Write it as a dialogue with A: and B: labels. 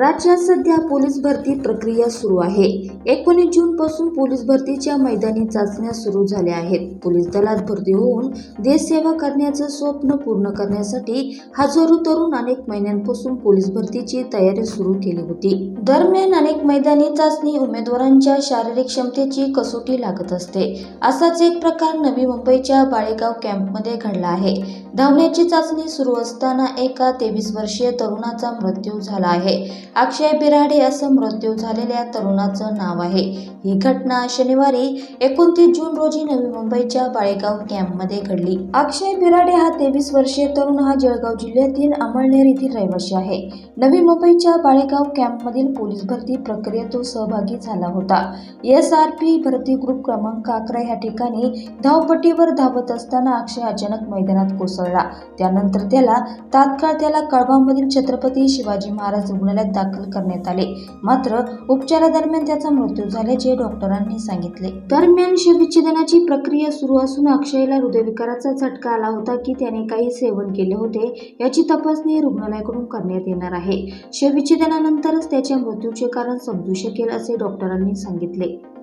A: राज्यात सध्या पोलीस भरती प्रक्रिया सुरू आहे. 19 जूनपासून पोलीस भरतीच्या मैदानी चाचण्या सुरू झाल्या आहेत. पोलीस दलात भरती होऊन देशसेवा करण्याचं स्वप्न पूर्ण करण्यासाठी हजारो तरुण अनेक महिन्यांपासून पोलीस भरतीची तयारी सुरू केली होती. दरम्यान अनेक मैदानी चाचणी उमेदवारांच्या शारीरिक क्षमतेची कसोटी लागत असते. असाच एक प्रकार नवी मुंबईच्या बाळेगाव कॅम्पमध्ये घडला आहे. धावण्याची चाचणी सुरू असताना एका 23 वर्षीय तरुणाचा मृत्यू झाला आहे. अक्षय बिराडे असं मृत्यू झालेल्या तरुणाचं नाव आहे. ही घटना शनिवारी 29 जून रोजी नवी मुंबईच्या बाळेगाव कॅम्पमध्ये घडली. अक्षय बिराडे हा 23 वर्षीय तरुण हा जळगाव जिल्ह्यातील अमळनेर येथील रहिवासी आहे. नवी मुंबईच्या बाळेगाव कॅम्पमधील पोलीस भरती प्रक्रियेत तो सहभागी झाला होता. SRP भरती ग्रुप क्रमांक 11 या ठिकाणी धावपट्टीवर धावत असताना अक्षय अचानक मैदानात कोसळला. त्यानंतर तात्काळ त्याला कळवामधील छत्रपती शिवाजी महाराज रुग्णालयात दाखल करण्यात आले. मात्र उपचारादरम्यान त्याचा मृत्यू झाल्याचे डॉक्टरांनी सांगितले. दरम्यान शवविच्छेदनाची प्रक्रिया सुरू असून अक्षयला हृदयविकाराचा झटका आला होता की त्याने काही सेवन केले होते याची तपासणी रुग्णालयाकडून करण्यात येणार आहे. शवविच्छेदनानंतरच त्याच्या मृत्यूचे कारण समजू शकेल असे डॉक्टरांनी सांगितले.